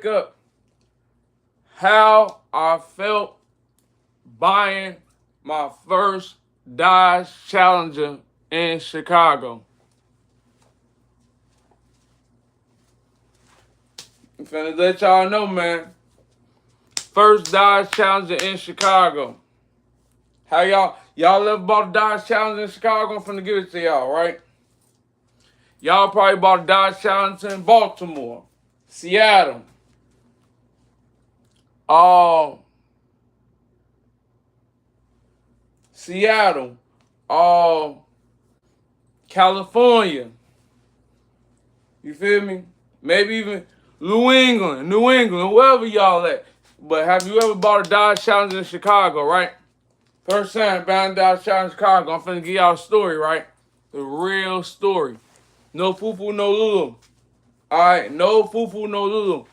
up how I felt buying my first Dodge Challenger in Chicago. I'm finna let y'all know, man. First Dodge Challenger in Chicago. How y'all ever bought a Dodge Challenger in Chicago? I'm finna give it to y'all, right? Y'all probably bought a Dodge Challenger in Baltimore, Seattle, uh, Seattle, uh, California. You feel me? Maybe even New England, wherever y'all at. But have you ever bought a Dodge Challenger in Chicago, right? First time buying a Dodge Challenger in Chicago, I'm finna give y'all a story, right? The real story. No foo-foo, no lulu. Alright, no foo-foo, no lulu.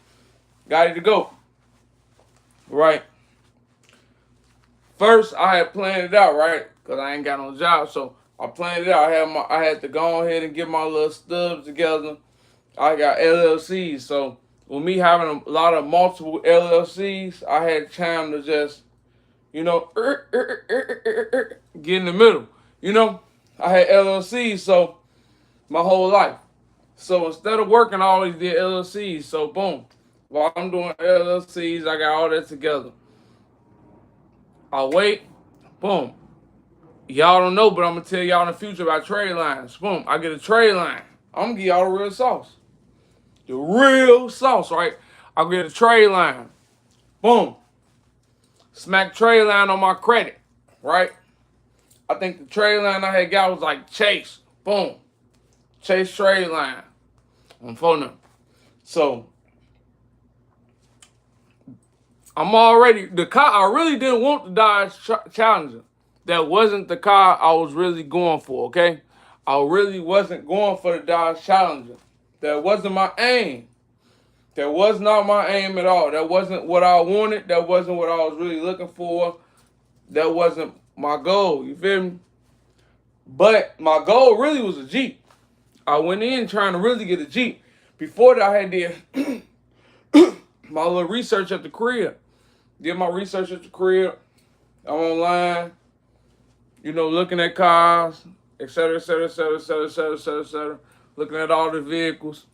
Got it to go. Right. First, I had planned it out, right? Because I ain't got no job. So I planned it out. I had to go ahead and get my little stubs together. I got LLCs. So with me having a lot of multiple LLCs, I had time to just, get in the middle. I had LLCs so my whole life. So instead of working, I always did LLCs. So boom, while I'm doing LLCs, I got all that together. I wait, boom. Y'all don't know, but I'm gonna tell y'all in the future about trade lines. Boom, I get a trade line. I'm gonna give y'all the real sauce. The real sauce, right? I get a trade line. Boom. Smack trade line on my credit, right? I think the trade line I had got was like Chase. Boom. Chase trade line on phone number. So I'm already the car. I really didn't want the Dodge Challenger. That wasn't the car I was really going for. Okay, I really wasn't going for the Dodge Challenger. That wasn't my aim. That was not my aim at all. That wasn't what I wanted. That wasn't what I was really looking for. That wasn't my goal. You feel me? But my goal really was a Jeep. I went in trying to really get a Jeep. Before that, I had did my little research at the crib. Did my research at the crib. I'm online, looking at cars, et cetera, et cetera, et cetera, et cetera, et cetera, et cetera, et cetera. Looking at all the vehicles.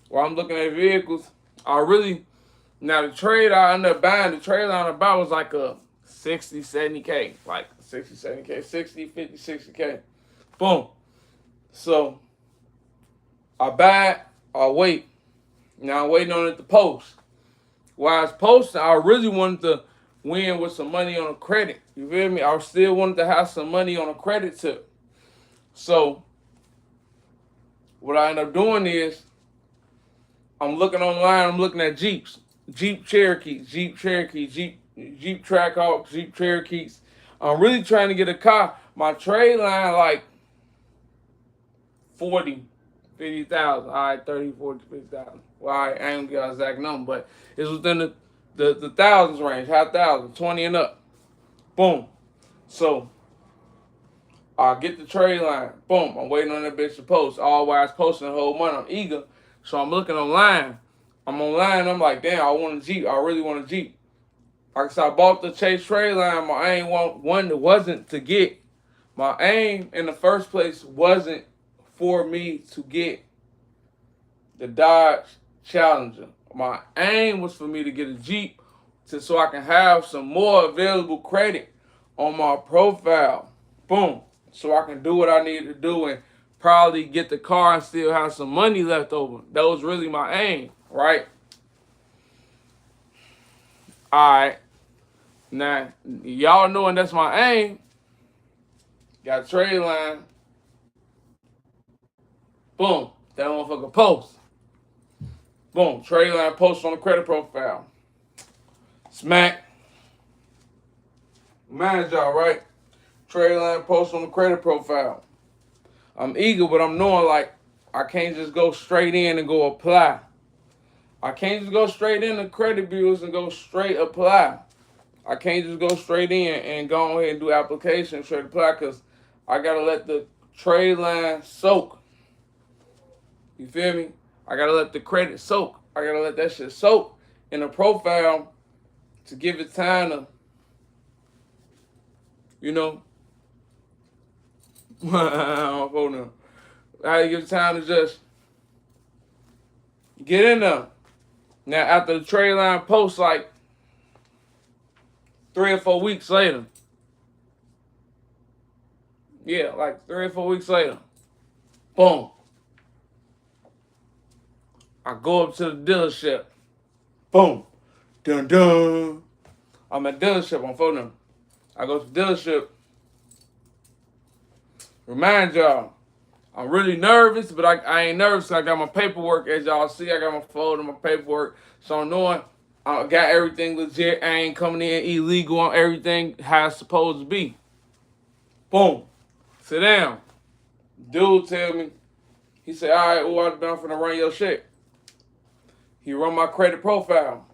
While I'm looking at vehicles, now the trade I ended up buying, the trade I ended up buying was like a 60, 70K. Like 60, 70K, 60, 50, 60K. Boom. So I buy it, I wait. Now I'm waiting on it to post. While I was posting, I really wanted to win with some money on a credit. You feel me? I still wanted to have some money on a credit tip. So what I end up doing is I'm looking online, I'm looking at Jeeps. Jeep Cherokees, Jeep Trackhawks, Jeep Cherokees. I'm really trying to get a car. My trade line like 40, 50,000. All right, 30, 40, 50,000. Well, I ain't gonna get an exact number, but it's within the thousands range, half thousand, 20 and up. Boom. So I get the trade line. Boom. I'm waiting on that bitch to post. All while I was posting the whole month. I'm eager. So I'm looking online. I'm like, damn, I want a Jeep. I really want a Jeep. Like I said, I bought the Chase trade line. My aim wasn't to get. My aim in the first place wasn't for me to get the Dodge Challenger. My aim was for me to get a Jeep so I can have some more available credit on my profile. Boom. So I can do what I need to do and probably get the car and still have some money left over. That was really my aim, right? Alright. Now, y'all knowing that's my aim. Got a trade line. Boom. That motherfucker post. Boom. Trade line post on the credit profile. Smack. Mind y'all, right? Trade line post on the credit profile. I'm eager, but I'm knowing like I can't just go straight in and go apply. I can't just go straight in the credit bureaus and go straight apply. I can't just go straight in and go ahead and do application straight apply because I gotta let the trade line soak. You feel me? I gotta let the credit soak. I gotta let that shit soak. in a profile to give it time to, you know, I had to give it time to just get in there. Now, after the trade line post, like 3 or 4 weeks later, yeah, like 3 or 4 weeks later, boom, I go up to the dealership, boom, dun dun. I'm at dealership on phone. I go to the dealership. Remind y'all, I'm really nervous, but I ain't nervous. I got my paperwork, as y'all see. I got my folder, my paperwork. So I'm knowing I got everything legit. I ain't coming in illegal on everything how it's supposed to be. Boom. Sit down. Dude tell me, he said, all right, I'm finna run your shit. He run my credit profile.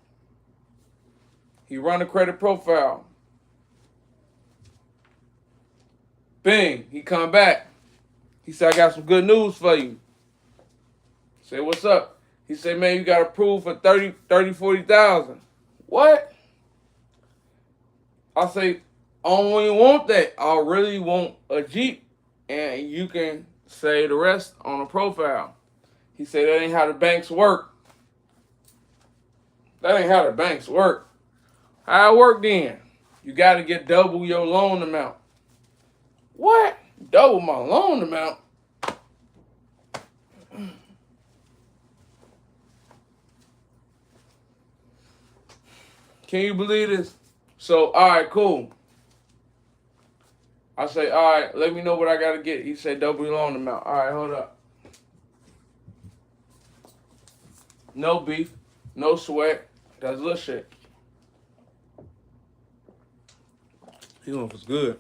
He run the credit profile. Bing. He come back. He said, I got some good news for you. I said, what's up? He said, man, you got approved for 40,000. What? I say, I don't really want that. I really want a Jeep. And you can say the rest on a profile. He said, that ain't how the banks work. That ain't how the banks work. How it work then? You got to get double your loan amount. What? Double my loan amount? Can you believe this? So, all right, cool. I say, all right, let me know what I got to get. He said, double your loan amount. All right, hold up. No beef, no sweat. That's little shit. He was good.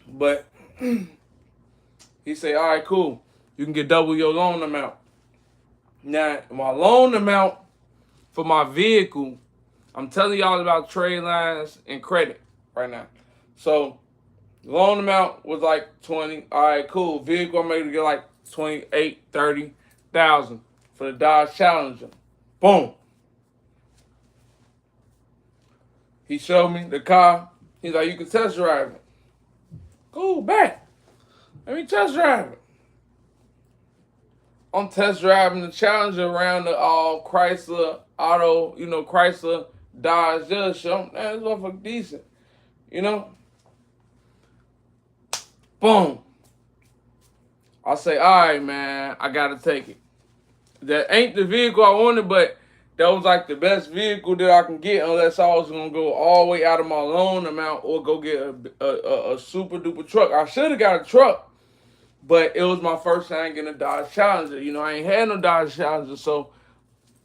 But he said, all right, cool. You can get double your loan amount. Now, my loan amount for my vehicle, I'm telling y'all about trade lines and credit right now. So, loan amount was like 20. All right, cool. Vehicle, I'm able to get like 28, 30,000 for the Dodge Challenger. Boom. He showed me the car. He's like, you can test drive it. Cool, bet. Let me test drive it. I'm test driving the Challenger around the Chrysler Auto, Chrysler Dodge dealership. Man, this motherfucker decent. Boom. I say, all right, man, I gotta take it. That ain't the vehicle I wanted, but that was like the best vehicle that I can get, unless I was gonna go all the way out of my loan amount or go get a super duper truck. I should have got a truck, but it was my first time getting a Dodge Challenger. I ain't had no Dodge Challenger, so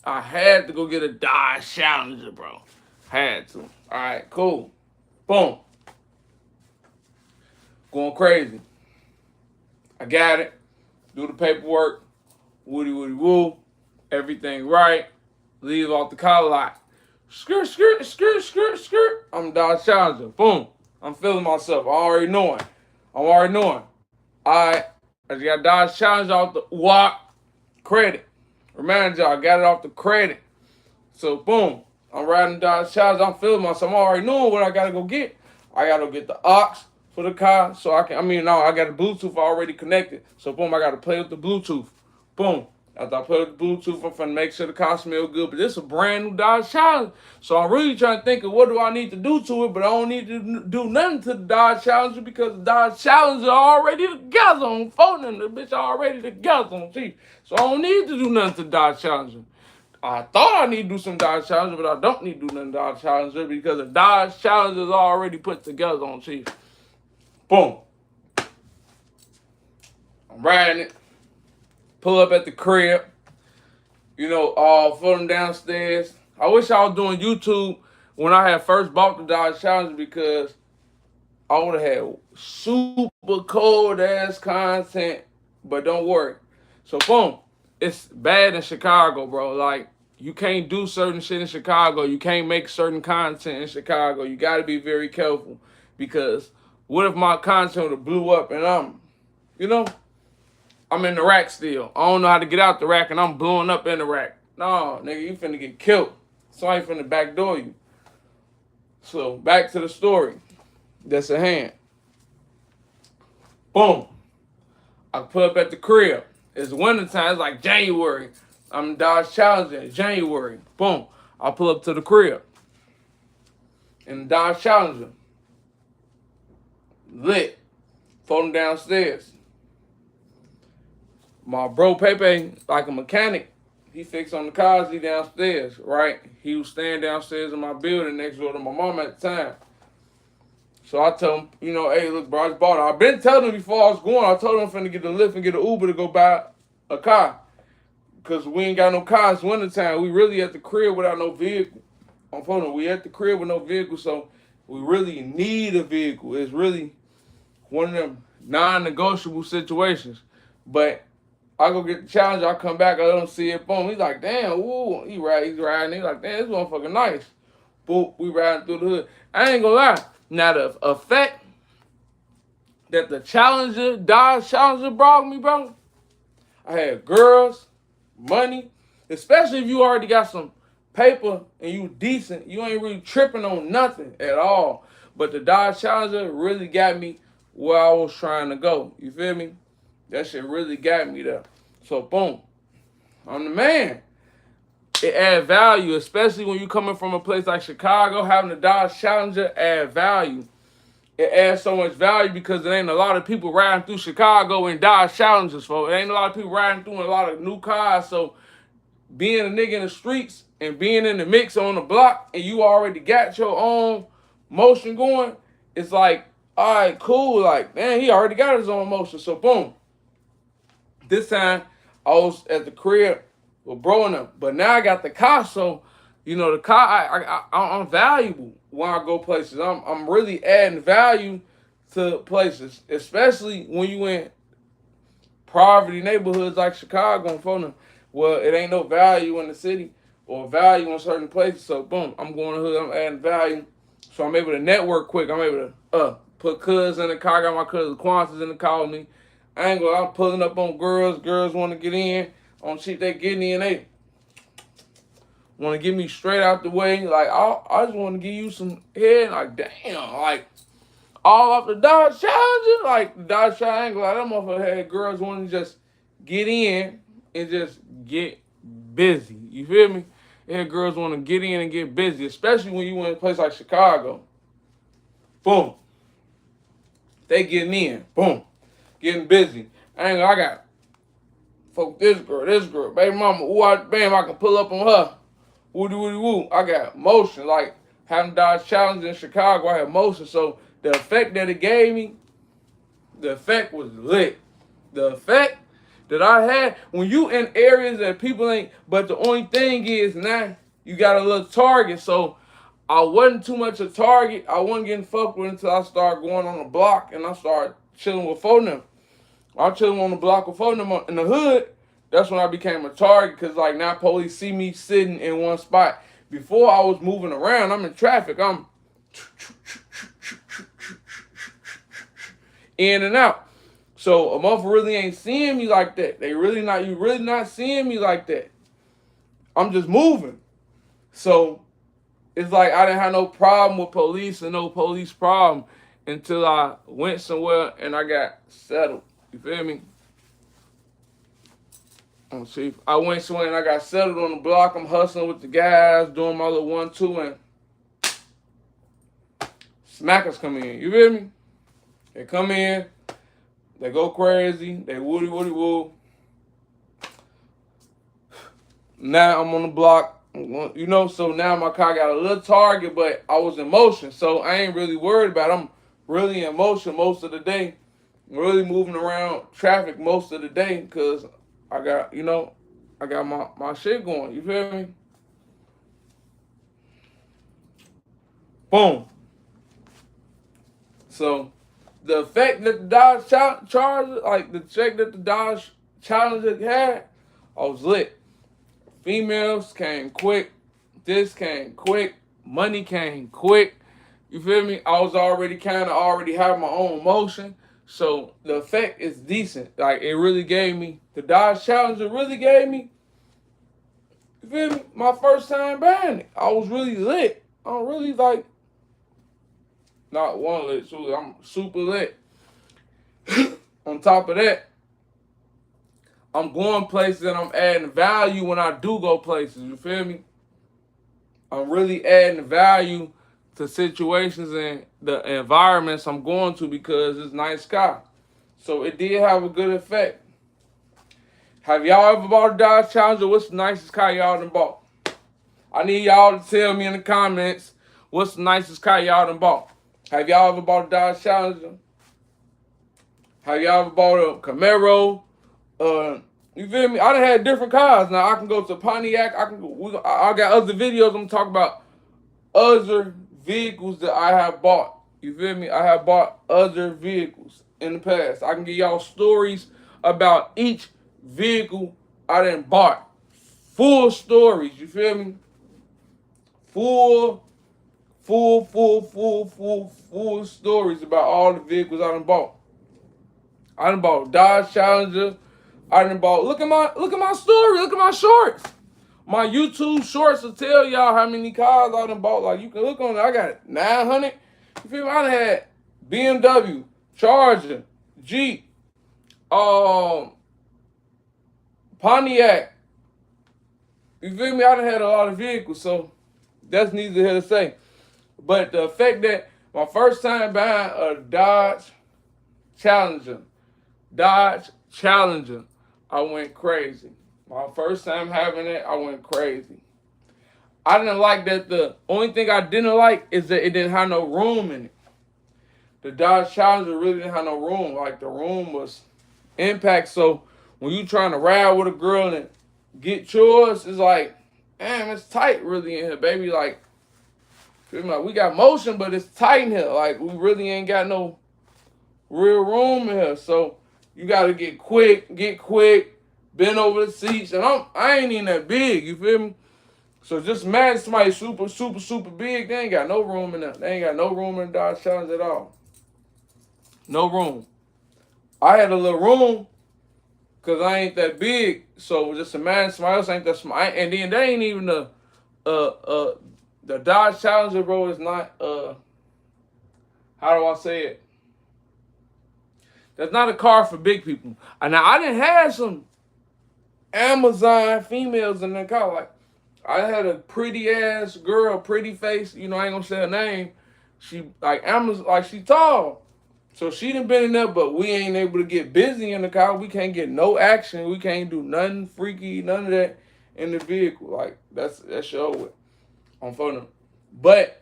I had to go get a Dodge Challenger, bro. Had to. All right, cool. Boom. Going crazy. I got it. Do the paperwork. Woody woo. Everything right. Leave off the car lot. Skirt. I'm Dodge Challenger. Boom. I'm feeling myself. I'm already knowing. All right. I just got Dodge Challenger off the credit. Remind y'all, I got it off the credit. So, boom. I'm riding Dodge Challenger. I'm feeling myself. I'm already knowing what I got to go get. I got to get the aux for the car. So I got the Bluetooth already connected. So, boom, I got to play with the Bluetooth. Boom. After I play with the Bluetooth, I'm finna make sure the car smells good. But this is a brand new Dodge Challenger. So I'm really trying to think of what do I need to do to it, but I don't need to do nothing to the Dodge Challenger because the Dodge Challenger already together on phone and the bitch already together on Chief. So I don't need to do nothing to the Dodge Challenger. I thought I need to do some Dodge Challenger, but I don't need to do nothing to Dodge Challenger because the Dodge Challenger is already put together on Chief. Boom. I'm riding it. Pull up at the crib, for them downstairs. I wish I was doing YouTube when I had first bought the Dodge Challenger because I would have had super cold ass content, but don't worry. So boom, it's bad in Chicago, bro. Like, you can't do certain shit in Chicago. You can't make certain content in Chicago. You got to be very careful because what if my content would have blew up and I'm in the rack still. I don't know how to get out the rack, and I'm blowing up in the rack. No, nigga, you finna get killed. Somebody finna backdoor you. So back to the story. That's a hand. Boom. I put up at the crib. It's winter time. It's like January. I'm Dodge Challenger. January. Boom. I pull up to the crib. In the Dodge Challenger. Lit. Floating downstairs. My bro Pepe, like a mechanic, he fixed on the cars. He downstairs, right? He was staying downstairs in my building next door to my mom at the time. So I tell him, you know, hey, look, bro, I just bought it. I've been telling him before I was going. I told him I'm finna get the lift and get an Uber to go buy a car. Because we ain't got no car. It's wintertime. We really at the crib without no vehicle. I'm phone. We at the crib with no vehicle, so we really need a vehicle. It's really one of them non-negotiable situations. But I go get the Challenger. I come back. I let him see it. Boom. He's like, damn, woo. He's riding. He's like, damn, this motherfucker nice. Boom. We riding through the hood. I ain't gonna lie. Now the effect that the Challenger, Dodge Challenger brought me, bro. I had girls, money, especially if you already got some paper and you decent. You ain't really tripping on nothing at all. But the Dodge Challenger really got me where I was trying to go. You feel me? That shit really got me there. So boom, I'm the man. It adds value, especially when you coming from a place like Chicago. Having a Dodge Challenger add value. It adds so much value because there ain't a lot of people riding through Chicago in Dodge Challengers, folks. There ain't a lot of people riding through in a lot of new cars. So being a nigga in the streets and being in the mix on the block and you already got your own motion going, it's like, all right, cool. Like, man, he already got his own motion. So boom. This time I was at the crib with bro and them. But now I got the car, so you know the car. I'm valuable when I go places. I'm really adding value to places, especially when you in poverty neighborhoods like Chicago and Fulham. Well, it ain't no value in the city or value in certain places. So boom, I'm going to hood. I'm adding value, so I'm able to network quick. I'm able to put cuz in the car. I got my cousin Quantas in the car with me. I ain't gonna. I'm pulling up on girls. Girls want to get in. On cheap, they getting in. They want to get me straight out the way. Like I just want to give you some head. Like damn, like all off the Dodge Challenger. Like the Dodge Challenger. Like that motherfucker had girls wanting to just get in and just get busy. You feel me? They had girls want to get in and get busy, especially when you in a place like Chicago. Boom. They getting in. Boom. Getting busy. I got fuck this girl, baby mama. Ooh, bam, I can pull up on her. Woody woo. I got motion. Like having Dodge Challenger in Chicago, I had motion. So the effect that it gave me, the effect was lit. The effect that I had when you in areas that people ain't, but the only thing is now you got a little target. So I wasn't too much a target. I wasn't getting fucked with until I started going on the block and I started chilling with them. I'm chilling on the block with them in the hood. That's when I became a target because like now police see me sitting in one spot. Before I was moving around, I'm in traffic. I'm in and out. So a motherfucker really ain't seeing me like that. You really not seeing me like that. I'm just moving. So it's like I didn't have no problem with police and no police problem until I went somewhere and I got settled. You feel me? See, I went somewhere and I got settled on the block. I'm hustling with the guys, doing my little 1-2, and smackers come in. You feel me? They come in, they go crazy, they woody woo. Now I'm on the block, you know, so now my car got a little target, but I was in motion, so I ain't really worried about it. I'm really in motion most of the day. I'm really moving around traffic most of the day because I got, you know, I got my shit going. You feel me? Boom. So the effect that the Dodge Charger, like the check that the Dodge Challenger had, I was lit. Females came quick. This came quick. Money came quick. You feel me? I was already have my own motion. So the effect is decent. Like it really gave me, the Dodge Challenger really gave me You feel me? My first time buying it. I was really lit. I'm really like, not one lit, so I'm super lit. On top of that, I'm going places and I'm adding value when I do go places. You feel me? I'm really adding value to situations and the environments I'm going to because it's nice car. So it did have a good effect. Have y'all ever bought a Dodge Challenger? What's the nicest car y'all done bought? I need y'all to tell me in the comments what's the nicest car y'all done bought. Have y'all ever bought a Dodge Challenger? Have y'all ever bought a Camaro? You feel me? I done had different cars. Now I can go to Pontiac. I got other videos. I'm gonna talk about other vehicles that I have bought. You feel me? I have bought other vehicles in the past. I can give y'all stories about each vehicle I done bought. Full stories. You feel me? Full stories about all the vehicles I done bought. I done bought Dodge Challenger. I done bought. Look at my story. Look at my shorts. My YouTube shorts will tell y'all how many cars I done bought. Like you can look on it. I got 900. You feel me? I done had BMW, Charger, Jeep, Pontiac. You feel me? I done had a lot of vehicles, so that's neither here to say. But the fact that my first time buying a Dodge Challenger, I went crazy. My first time having it, I went crazy. I didn't like that. The only thing I didn't like is that it didn't have no room in it. The Dodge Challenger really didn't have no room. Like the room was impact. So when you trying to ride with a girl and get yours, it's like, damn, it's tight really in here, baby. Like, we got motion, but it's tight in here. Like we really ain't got no real room in here. So you gotta get quick, bend over the seats. And I ain't even that big, you feel me? So just imagine somebody super big, they ain't got no room in there. They ain't got no room in the Dodge Challenger at all. No room. I had a little room because I ain't that big. So just imagine somebody else ain't that small. And then they ain't even the Dodge Challenger, bro, is not how do I say it? That's not a car for big people. And now I didn't have some Amazon females in the car. Like I had a pretty ass girl, pretty face. You know, I ain't gonna say her name. She like Amazon, like she tall. So she done been in there, but we ain't able to get busy in the car. We can't get no action. We can't do nothing freaky, none of that in the vehicle. Like that's show with on phone. But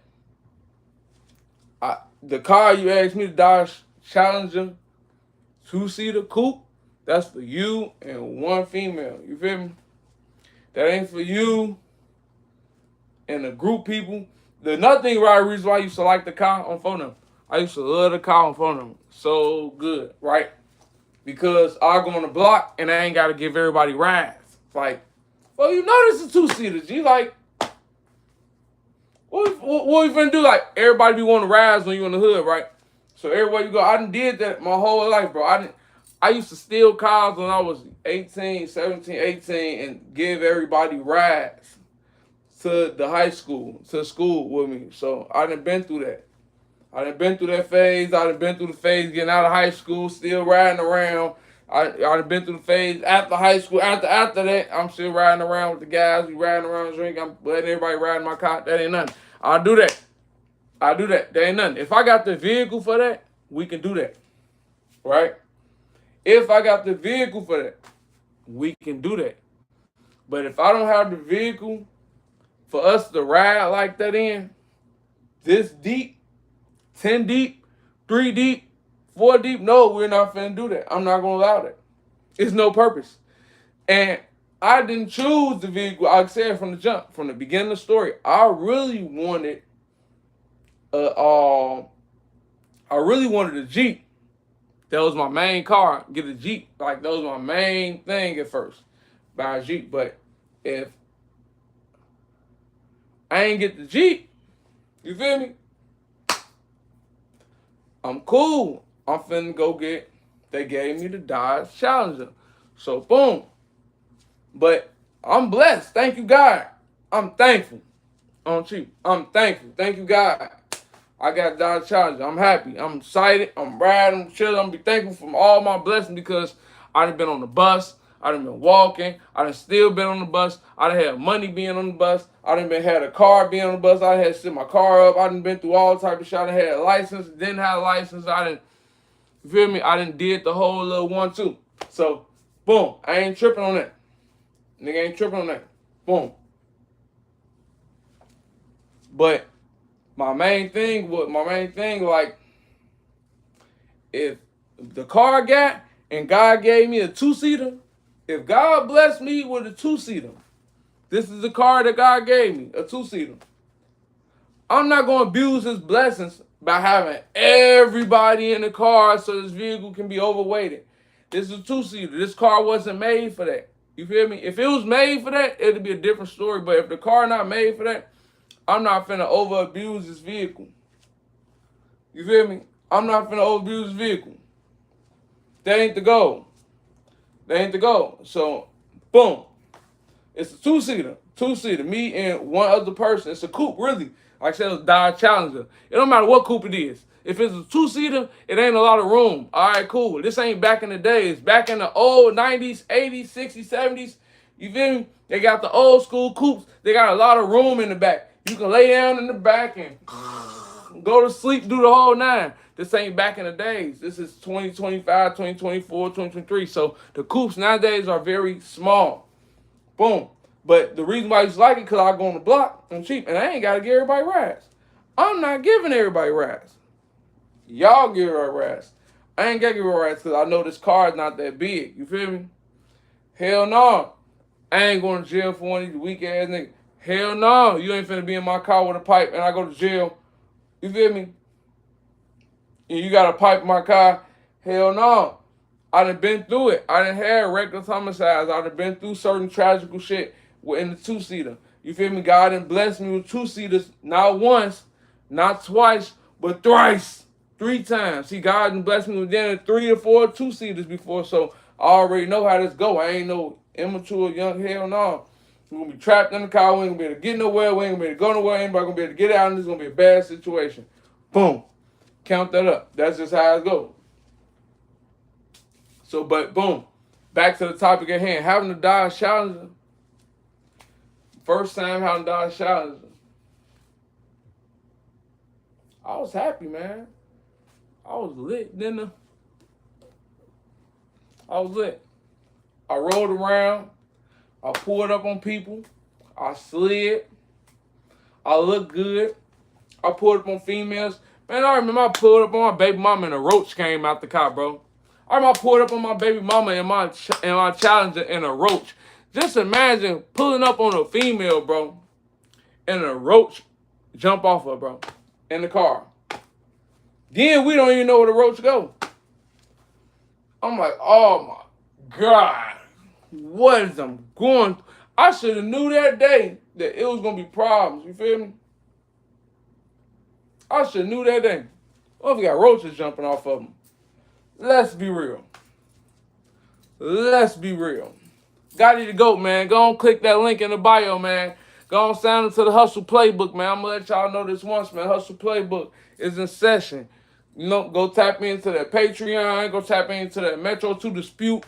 the car you asked me, the Dodge Challenger 2-seater coupe, that's for you and one female. You feel me? That ain't for you and a group people. The nothing right reason why I used to like the car on phone. I used to love the car on phone. So good, right? Because I go on the block and I ain't got to give everybody rides. Like, well, you know this is 2-seater. G, like, what you finna do? Like, everybody be wanting rides when you in the hood, right? So everywhere you go, I done did that my whole life, bro. I used to steal cars when I was 18, 17, 18 and give everybody rides to the high school, to school with me. So I done been through that. I done been through that phase. I done been through the phase getting out of high school, still riding around. I done been through the phase after high school. After that, I'm still riding around with the guys. We riding around drinking. I'm letting everybody ride in my car. That ain't nothing. I do that. That ain't nothing. If I got the vehicle for that, we can do that. Right? If I got the vehicle for that, we can do that. But if I don't have the vehicle for us to ride like that in, this deep, 10 deep, 3 deep, 4 deep, no, we're not finna do that. I'm not gonna allow that. It's no purpose. And I didn't choose the vehicle. I said from the jump, from the beginning of the story, I really wanted a Jeep. That was my main car. Get a Jeep. Like, that was my main thing at first. Buy a Jeep. But if I ain't get the Jeep, you feel me? I'm cool. I'm finna go they gave me the Dodge Challenger. So, boom. But I'm blessed. Thank you, God. I'm thankful. On cheap. I'm thankful. Thank you, God. I got a Dodge Challenger. I'm happy. I'm excited. I'm riding. I'm chilling. I'm be thankful for all my blessings because I done been on the bus. I done been walking. I done still been on the bus. I done had money being on the bus. I done been had a car being on the bus. I done had to sit my car up. I done been through all type of shit. I done had a license. Didn't have a license. I done, you feel me? I done did the whole little 1-2. So, boom. I ain't tripping on that. Nigga ain't tripping on that. Boom. But my main thing, like, if the car got and God gave me a 2-seater, if God blessed me with a 2-seater, this is the car that God gave me, a 2-seater. I'm not going to abuse his blessings by having everybody in the car so this vehicle can be overweighted. This is a 2-seater. This car wasn't made for that. You feel me? If it was made for that, it'd be a different story. But if the car not made for that, I'm not finna over abuse this vehicle. You feel me? I'm not finna over abuse this vehicle. That ain't the goal. That ain't the goal. So, boom. It's a 2-seater. 2-seater. Me and one other person. It's a coupe, really. Like I said, it's a Dodge Challenger. It don't matter what coupe it is. If it's a 2-seater, it ain't a lot of room. All right, cool. This ain't back in the days. Back in the old 90s, 80s, 60s, 70s. You feel me? They got the old school coupes. They got a lot of room in the back. You can lay down in the back and go to sleep, do the whole 9. This ain't back in the days. This is 2025, 2024, 2023. So the coupes nowadays are very small. Boom. But the reason why I used to like it because I go on the block and cheap, and I ain't got to give everybody rides. I'm not giving everybody rides. Y'all give everybody rides. I ain't got to give everybody rides because I know this car is not that big. You feel me? Hell no. I ain't going to jail for one of these weak ass niggas. Hell no. You ain't finna be in my car with a pipe and I go to jail. You feel me? And you got a pipe in my car. Hell no. I done been through it. I done had reckless homicides. I done been through certain tragical shit in the 2-seater. You feel me? God done blessed me with 2-seaters, not once, not twice, but thrice. 3 times. See, God done blessed me with then 3 or 4 2-seaters before, so I already know how this go. I ain't no immature young hell no. We're gonna be trapped in the car. We ain't gonna be able to get nowhere. We ain't gonna be able to go nowhere. Anybody gonna be able to get out, and this is gonna be a bad situation. Boom. Count that up. That's just how it goes. So, but boom. Back to the topic at hand. Having a Dodge Challenger. First time having a Dodge Challenger. I was happy, man. I was lit, didn't I was lit. I rode around. I pulled up on people. I slid. I looked good. I pulled up on females. Man, I remember I pulled up on my baby mama and a roach came out the car, bro. I remember I pulled up on my baby mama and my Challenger and a roach. Just imagine pulling up on a female, bro, and a roach jump off her, bro, in the car. Then we don't even know where the roach go. I'm like, oh my God, what is I'm going through? I should have knew that day that it was gonna be problems. You feel me? I should have knew that day. What if we got roaches jumping off of them? Let's be real. Let's be real. Gotti the GOAT, man. Go on, click that link in the bio, man. Go on, sign up to the Hustle Playbook, man. I'm gonna let y'all know this once, man. Hustle Playbook is in session. You know, go tap into that Patreon. Go tap into that Metro 2 Dispute.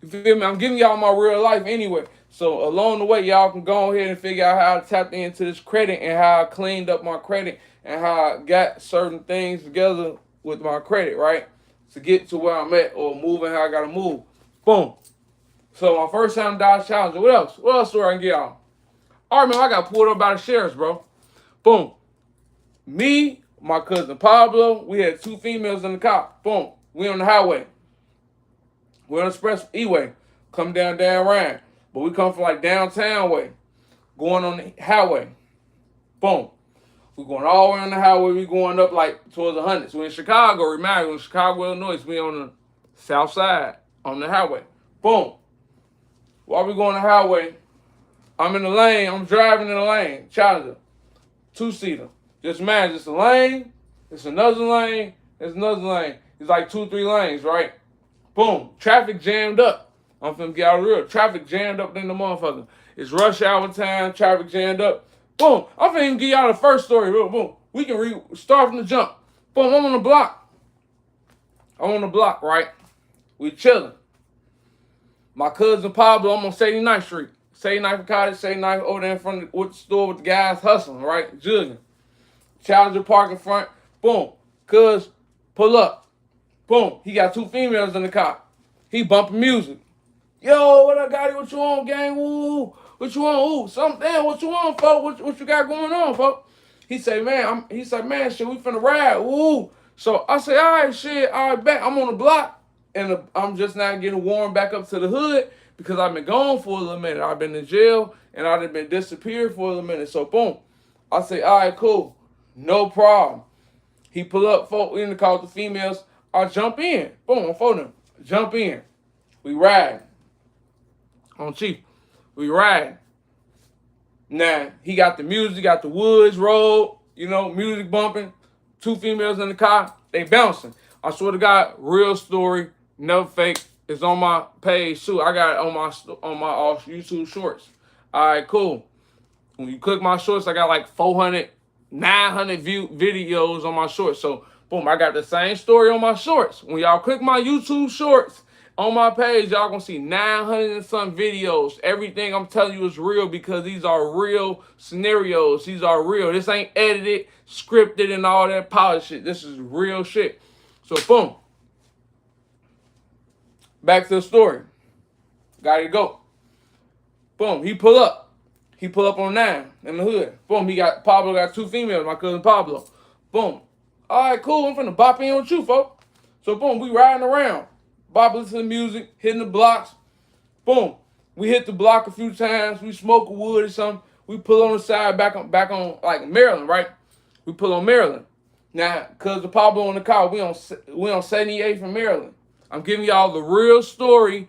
You feel me? I'm giving y'all my real life anyway. So along the way, y'all can go ahead and figure out how I tapped into this credit and how I cleaned up my credit and how I got certain things together with my credit, right? To get to where I'm at or moving how I gotta move. Boom. So my first time Dodge Challenger. What else? What else do I can get y'all? I remember I got pulled up by the sheriffs, bro. Boom. Me, my cousin Pablo, we had 2 females in the car. Boom. We on the highway. We're on the express E-way. Come down Ryan. But we come from like downtown way. Going on the highway. Boom. We're going all the way on the highway. We're going up like towards the hundreds. We're in Chicago. Remember, we're in Chicago, Illinois. We on the south side on the highway. Boom. While we going on the highway, I'm in the lane. I'm driving in the lane. Challenger. 2-seater. Just imagine, it's a lane. It's another lane. It's another lane. It's like 2, 3 lanes, right? Boom. Traffic jammed up. I'm finna get out of the road. Traffic jammed up in the motherfucker. It's rush hour time, traffic jammed up. Boom. I'm finna even give y'all the first story. Boom, boom. We can start from the jump. Boom, I'm on the block. Right? We chilling. My cousin Pablo, I'm on 79th Street. 79th Cottage, 79th over there in front of the store with the guys hustling, right? Jugging. Challenger Park in front. Boom. Cuz, pull up. Boom. He got two females in the car. He bumping music. Yo, what up, Gotti? What you on, gang? Woo. What you on? Ooh, something. Damn, what you on, folks? What you got going on, folks? He say, man, shit, we finna ride. Woo. So I say, all right, shit, all right, back. I'm on the block. And I'm just now getting warmed back up to the hood because I've been gone for a little minute. I've been in jail and I've been disappeared for a little minute. So boom, I say, all right, cool, no problem. He pull up, folk in the car with the females. I jump in, boom, I'm for them. Jump in, we ride. On Chief, we ride. Now he got the music, got the woods roll, music bumping. Two females in the car, they bouncing. I swear to God, real story. Never fake. It's on my page too. I got it on my YouTube shorts. All right, cool. When you click my shorts, I got like 400, 900 view videos on my shorts. So boom, I got the same story on my shorts. When y'all click my YouTube shorts on my page, y'all gonna see 900 and some videos. Everything I'm telling you is real because these are real scenarios. These are real. This ain't edited, scripted, and all that polished shit. This is real shit. So boom. Back to the story. Gotta go. Boom. He pull up. He pull up on 9 in the hood. Boom. Pablo got two females, my cousin Pablo. Boom. All right, cool. I'm finna bop in with you, folks. So boom, we riding around. Bopping to the music, hitting the blocks. Boom. We hit the block a few times. We smoke a wood or something. We pull on the side back on like Maryland, right? We pull on Maryland. Now, cause the Pablo in the car, we on 78 from Maryland. I'm giving y'all the real story.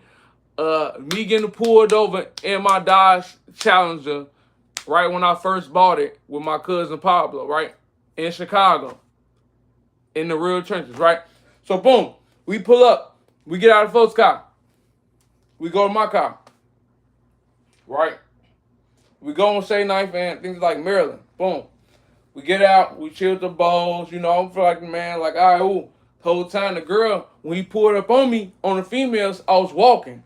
Me getting pulled over in my Dodge Challenger, right when I first bought it with my cousin Pablo, right in Chicago, in the real trenches, right. So boom, we pull up, we get out of folks' car, we go to my car, right. We go on say knife and things like Maryland. Boom. We get out, we chill the bowls, I'm feel like, man, like, all right, ooh. The whole time the girl, when he pulled up on me, on the females, I was walking.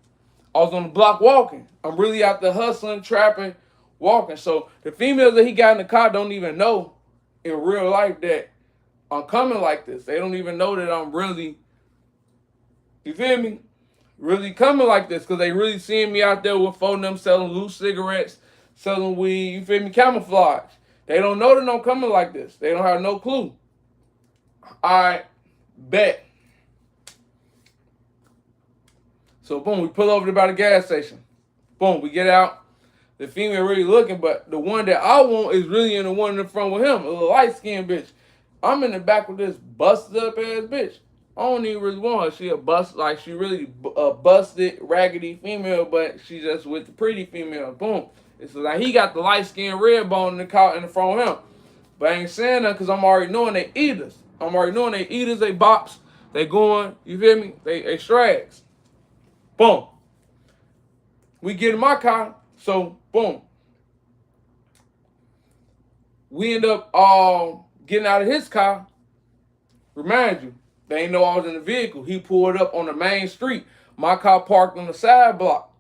I was on the block walking. I'm really out there hustling, trapping, walking. So the females that he got in the car don't even know in real life that I'm coming like this. They don't even know that I'm really, you feel me? Really coming like this because they really seeing me out there with phone them selling loose cigarettes, selling weed, you feel me? Camouflage. They don't know that I'm coming like this. They don't have no clue. All right, bet. So, boom, we pull over by the gas station. Boom, we get out. The female really looking, but the one that I want is really in the one in the front with him, a little light-skinned bitch. I'm in the back with this busted-up ass bitch. I don't even really want her. She she really a busted, raggedy female, but she just with the pretty female. Boom. It's like he got the light-skinned red bone in the car in the front of him. But I ain't saying that because I'm already knowing they eaters. I'm already knowing they eaters, they bops, they going, you feel me? They strags. Boom. We get in my car, so boom. We end up getting out of his car. Remind you, they ain't know I was in the vehicle. He pulled up on the main street. My car parked on the side block.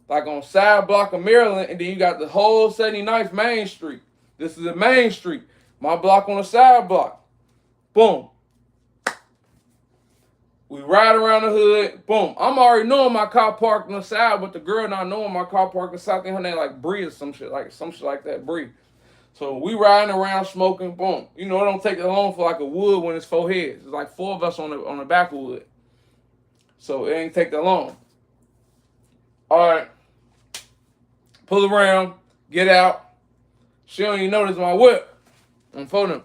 Like on side block of Maryland, and then you got the whole 79th Main Street. This is the main street. My block on the side block. Boom. We ride around the hood. Boom. I'm already knowing my car parked on the side, but the girl not knowing my car parked on the side. I think her name like Bree or some shit like that, Bree. So we riding around smoking. Boom. It don't take that long for like a wood when it's 4 heads. It's like 4 of us on the back of wood. So it ain't take that long. All right. Pull around, get out. She don't even notice my whip. I'm phoning.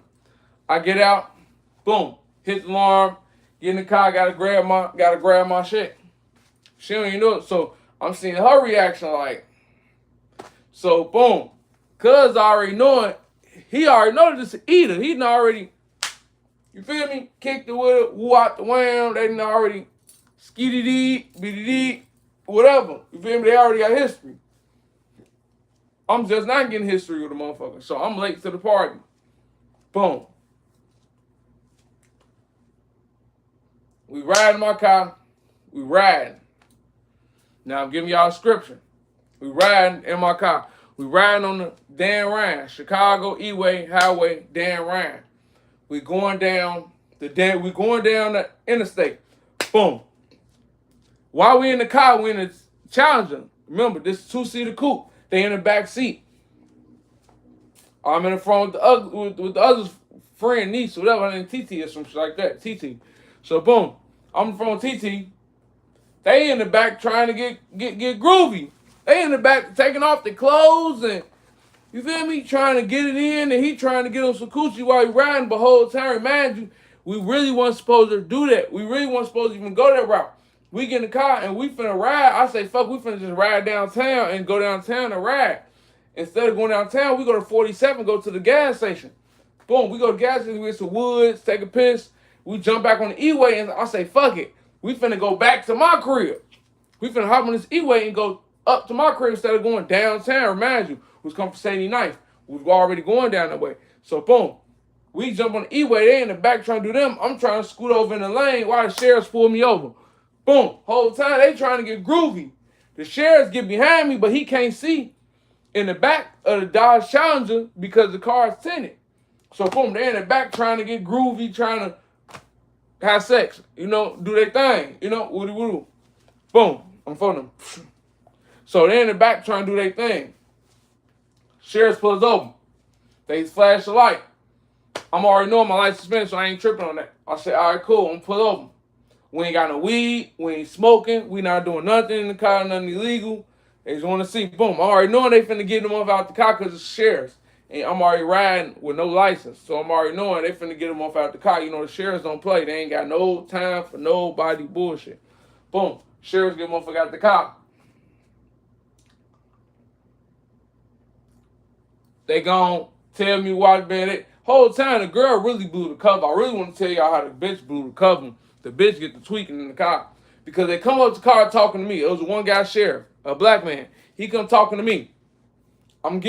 I get out, boom, hit the alarm, get in the car, gotta grab my shit. She don't even know it. So I'm seeing her reaction like, so boom. Cuz already knowing, he already know this is eater. He done already, you feel me? Kicked the whip, woo out the wham, they done already skitty-dee, bitty-dee, whatever. You feel me? They already got history. I'm just not getting history with the motherfucker. So I'm late to the party. Boom. We ride in my car. We riding. Now I'm giving y'all a scripture. We riding in my car. We riding on the Dan Ryan, Chicago E-Way Highway, Dan Ryan. We going down the interstate. Boom. While we in the car, we in the Challenger. Remember, this is 2-seater coupe. They in the back seat. I'm in the front with the other friend, niece, whatever, and TT or some shit like that. TT. So boom, I'm in front of TT. They in the back trying to get groovy. They in the back taking off their clothes and, you feel me, trying to get it in, and he trying to get on some coochie while he riding. But whole time, remind you, we really wasn't supposed to do that. We really wasn't supposed to even go that route. We get in the car and we finna ride. I say, fuck, we finna just ride downtown and go downtown and ride. Instead of going downtown, we go to 47, go to the gas station. Boom, we go to the gas station, we get some woods, take a piss. We jump back on the E-Way, and I say, fuck it. We finna go back to my crib. We finna hop on this E-Way and go up to my crib instead of going downtown. Remind you, who's come from 79th. We was already going down that way. So, boom. We jump on the E-Way. They in the back trying to do them. I'm trying to scoot over in the lane while the sheriffs pull me over. Boom. Whole time, they trying to get groovy. The sheriffs get behind me, but he can't see in the back of the Dodge Challenger because the car is tinted. So, boom, they're in the back trying to get groovy, trying to have sex, do their thing, woody. Boom, I'm for them. So they're in the back trying to do their thing. Sheriff pulls over. They flash the light. I'm already knowing my license suspended, so I ain't tripping on that. I said, all right, cool, I'm pull over. We ain't got no weed, we ain't smoking, we not doing nothing in the car, nothing illegal. They just want to see, boom. I'm already knowing they finna get them off out the car because it's sheriffs. And I'm already riding with no license. So I'm already knowing they finna get them off out the car. The sheriffs don't play. They ain't got no time for nobody bullshit. Boom. Sheriffs get them off out the car. They gon' tell me why, man. Whole time, the girl really blew the cover. I really want to tell y'all how the bitch blew the cover. The bitch get the tweaking in the car. Because they come up to the car talking to me. It was one guy sheriff, a black man. He come talking to me. I'm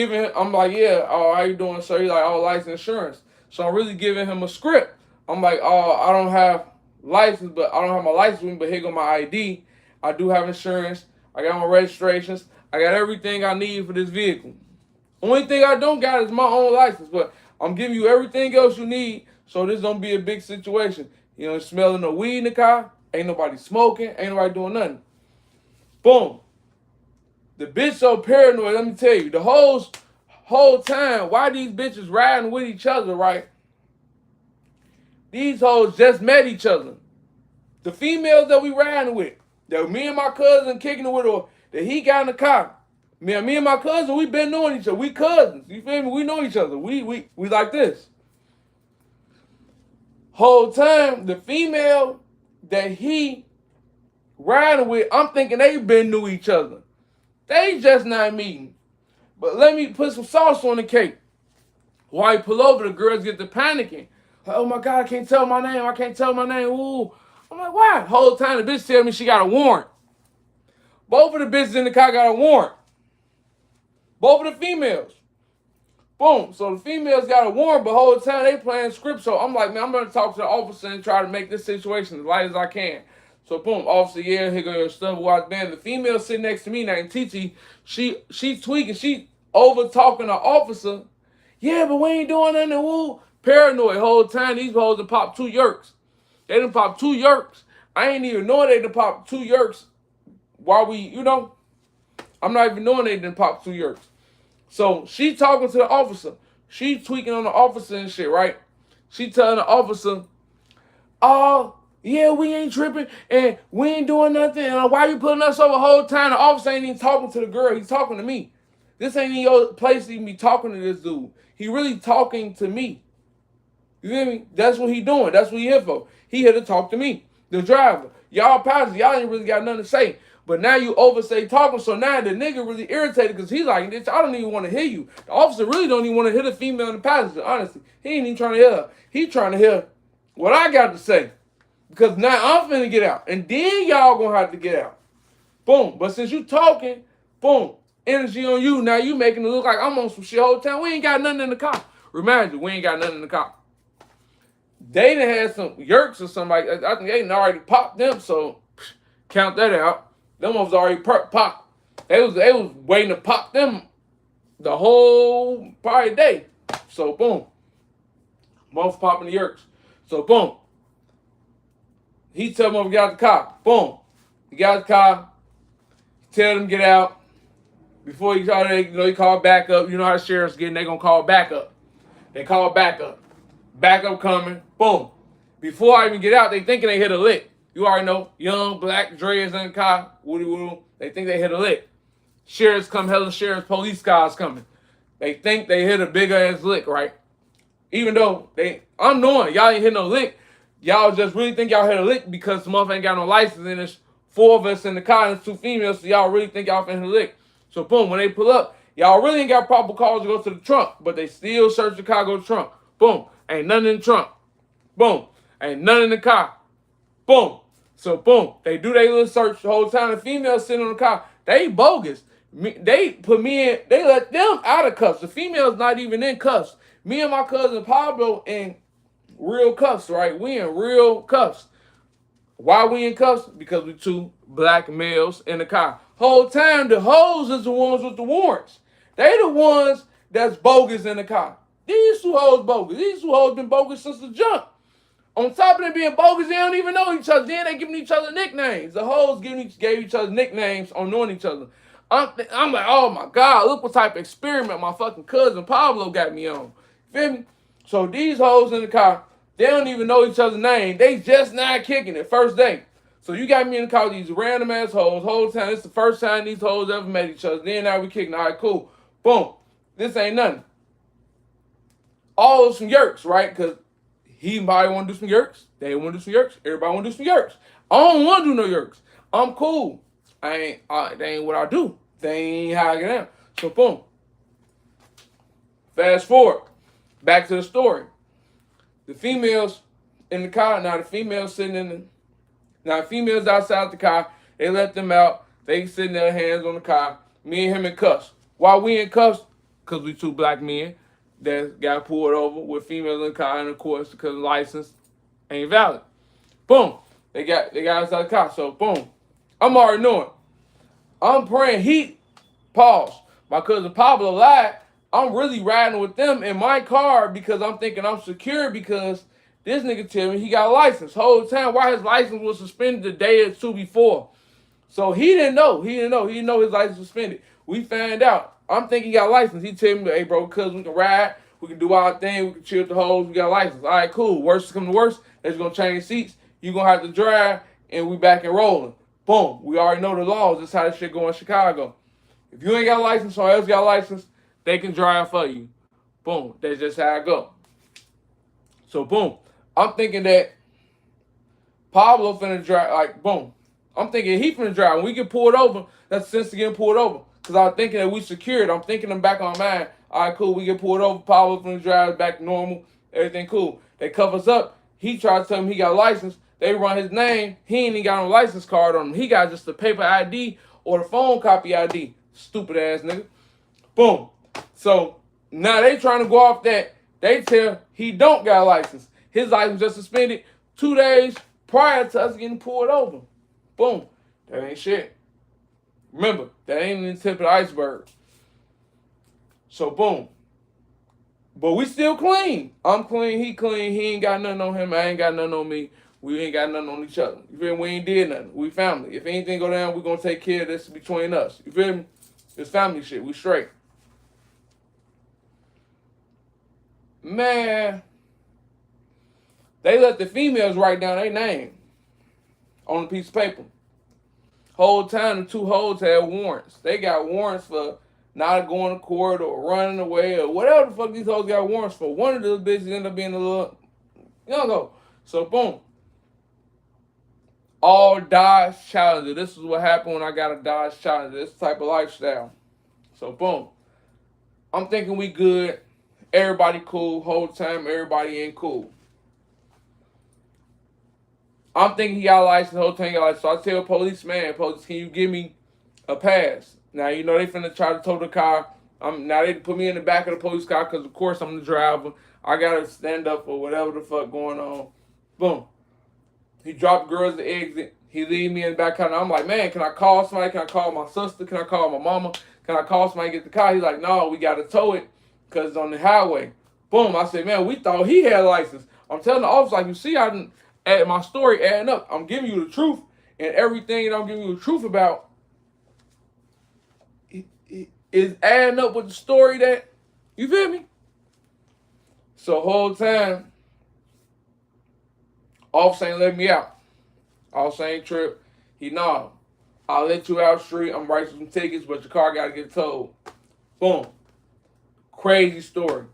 like, yeah, how you doing, sir? He's like, license insurance. So I'm really giving him a script. I'm like, I don't have license, but I don't have my license with me, but here go my ID. I do have insurance. I got my registrations. I got everything I need for this vehicle. Only thing I don't got is my own license, but I'm giving you everything else you need, so this don't be a big situation. Smelling no weed in the car. Ain't nobody smoking. Ain't nobody doing nothing. Boom. The bitch so paranoid, let me tell you, the whole time, why these bitches riding with each other, right? These hoes just met each other. The females that we riding with, that me and my cousin kicking it with, or that he got in the car. Me and my cousin, we been knowing each other. We cousins, you feel me? We know each other. We like this. Whole time, the female that he riding with, I'm thinking they been knew each other. They just not meeting. But let me put some sauce on the cake. While you pull over, the girls get to panicking. Like, oh my God, I can't tell my name. I can't tell my name. Ooh. I'm like, why? Whole time the bitch tell me she got a warrant. Both of the bitches in the car got a warrant. Both of the females. Boom. So the females got a warrant, but whole time they playing script. So I'm like, man, I'm going to talk to the officer and try to make this situation as light as I can. So boom, officer, yeah, here go your stuff. Watch, man. The female sitting next to me named TT, she tweaking, she over talking to officer. Yeah, but we ain't doing nothing. Woo. Paranoid whole time. These hoes done popped 2 yerks. They done popped 2 yerks. I ain't even knowing they done popped 2 yerks while we, I'm not even knowing they done popped 2 yerks. So she talking to the officer. She tweaking on the officer and shit, right? She telling the officer, oh, yeah, we ain't tripping and we ain't doing nothing. And why you putting us over the whole time? The officer ain't even talking to the girl. He's talking to me. This ain't even your place to even be talking to this dude. He really talking to me. You feel me? That's what he doing. That's what he here for. He here to talk to me, the driver. Y'all passengers, y'all ain't really got nothing to say. But now you overstay talking, so now the nigga really irritated because he's like, I don't even want to hear you. The officer really don't even want to hear the female and the passenger, honestly. He ain't even trying to hear her. He trying to hear what I got to say. Because now I'm finna get out. And then y'all gonna have to get out. Boom. But since you talking, boom. energy on you. Now you making it look like I'm on some shit whole time. We ain't got nothing in the car. Remind you, we ain't got nothing in the car. They done had some yerks or somebody. I think they done already popped them, so count that out. Them ones already popped. They was waiting to pop them the whole probably day. So boom. Both popping the yerks. So boom. He tell them to get out the car. Boom. He got out the car. Tell them get out. Before you call, he call back up. You know how the sheriff's getting, they gonna call back up. They call back up. Backup coming. Boom. Before I even get out, they thinking they hit a lick. You already know. Young, black, dreads in the car. Woody woo. They think they hit a lick. Sheriff's come, hell of sheriff's, police cars coming. They think they hit a big ass lick, right? Even though I'm knowing y'all ain't hit no lick. Y'all just really think y'all hit a lick because the motherfucker ain't got no license and there's 4 of us in the car and 2 females, so y'all really think y'all finna hit a lick. So boom, when they pull up, y'all really ain't got proper cause to go to the trunk, but they still search the car, go to the trunk. Boom, ain't nothing in the trunk. Boom, ain't nothing in the car. Boom. So boom, they do their little search the whole time. The female sitting on the car, they bogus. They put me in, they let them out of cuffs. The female's not even in cuffs. Me and my cousin Pablo in real cuffs, right? We in real cuffs. Why we in cuffs? Because we 2 black males in the car. Whole time, the hoes is the ones with the warrants. They the ones that's bogus in the car. These 2 hoes bogus. These 2 hoes been bogus since the jump. On top of them being bogus, they don't even know each other. Then they giving each other nicknames. The hoes gave each other nicknames on knowing each other. I'm like, oh my God, look what type of experiment my fucking cousin Pablo got me on. Feel me? So these hoes in the car, they don't even know each other's name. They just not kicking it first day. So you got me in the car with these random ass hoes whole time. It's the first time these hoes ever met each other. Then now we kicking. All right, cool. Boom. This ain't nothing. All some yerks, right? Because everybody want to do some yerks. They want to do some yerks. Everybody want to do some yerks. I don't want to do no yerks. I'm cool. They ain't what I do. They ain't how I get down. So boom. Fast forward. Back to the story. The females in the car. Now the females sitting in the. Now the females outside the car. They let them out. They sitting their hands on the car. Me and him in cuffs. Why we in cuffs? Because we 2 black men that got pulled over with females in the car, and of course because the license ain't valid. Boom. They got outside the car. So boom. I'm already knowing. I'm praying heat. Pause. My cousin Pablo lied. I'm really riding with them in my car because I'm thinking I'm secure because this nigga tell me he got a license. Whole time why his license was suspended the day or 2 before. So he didn't know. He didn't know his license was suspended. We found out. I'm thinking he got a license. He tell me, hey bro, cuz we can ride, we can do our thing, we can chill with the hoes, we got a license. All right, cool. Worst come to worst, they're just gonna change seats. You gonna have to drive and we back and rolling. Boom. We already know the laws. That's how this shit go in Chicago. If you ain't got a license, someone else got a license, they can drive for you. Boom. That's just how it go. So boom. I'm thinking that Pablo finna drive, like boom. I'm thinking he finna drive. When we get pulled over, that's the sense of getting pulled over. Because I was thinking that we secured. I'm thinking them back on my mind. All right, cool. We get pulled over. Pablo finna drive back to normal. Everything cool. They cuff us up. He tried to tell him he got a license. They run his name. He ain't even got no license card on him. He got just the paper ID or the phone copy ID. Stupid ass nigga. Boom. So now they trying to go off that. They tell he don't got a license. His license just suspended 2 days prior to us getting pulled over. Boom. That ain't shit. Remember, that ain't the tip of the iceberg. So boom. But we still clean. I'm clean, he clean. He ain't got nothing on him. I ain't got nothing on me. We ain't got nothing on each other. You feel me? We ain't did nothing. We family. If anything go down, we gonna take care of this between us. You feel me? It's family shit. We straight. Man, they let the females write down their name on a piece of paper. Whole time the 2 hoes had warrants. They got warrants for not going to court or running away or whatever the fuck these hoes got warrants for. One of those bitches ended up being a little, So boom. All Dodge Challenger. This is what happened when I got a Dodge Challenger. This type of lifestyle. So boom. I'm thinking we good. Everybody cool. Whole time everybody ain't cool. I'm thinking he got a license. Whole time he got a license. So I tell police, man, police, can you give me a pass? Now, you know, they finna try to tow the car. Now they put me in the back of the police car because, of course, I'm the driver. I got to stand up for whatever the fuck going on. Boom. He dropped girls at the exit. He leave me in the back car. I'm like, man, can I call somebody? Can I call my sister? Can I call my mama? Can I call somebody to get the car? He's like, no, we got to tow it because it's on the highway. Boom. I said, man, we thought he had a license. I'm telling the officer, like, you see, I didn't add my story adding up. I'm giving you the truth, and everything that I'm giving you the truth about is adding up with the story that, you feel me? So whole time, officer ain't let me out. Officer ain't trip. He nah, I'll let you out street. I'm writing some tickets, but your car gotta get towed. Boom. Crazy story.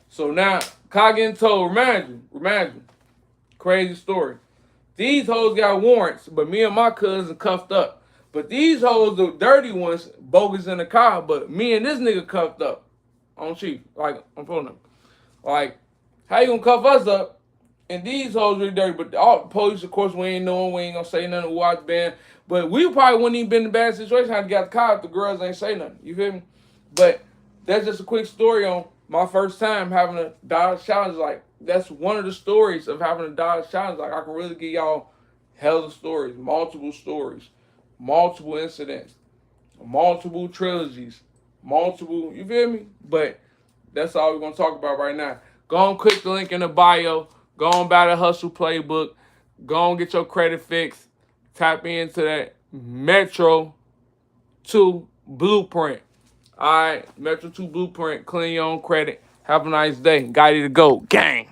So now, car getting towed, remind you. Crazy story. These hoes got warrants, but me and my cousin cuffed up. But these hoes, the dirty ones, bogus in the car, but me and this nigga cuffed up on chief. Like, I'm pulling them. Like, how you gonna cuff us up? And these hoes really dirty, but all police, of course, we ain't knowing, we ain't gonna say nothing, watch band. But we probably wouldn't even been in a bad situation how to get the car if the girls ain't say nothing. You feel me? But that's just a quick story on my first time having a Dodge Challenger. Like, that's one of the stories of having a Dodge Challenger. Like, I can really give y'all hell of stories, multiple incidents, multiple trilogies, you feel me? But that's all we're gonna talk about right now. Go on, click the link in the bio. Go on, buy the Hustle Playbook. Go on, get your credit fixed. Tap into that Metro 2 Blueprint. All right, Metro 2 Blueprint. Clean your own credit. Have a nice day. Gotti to go. Gang.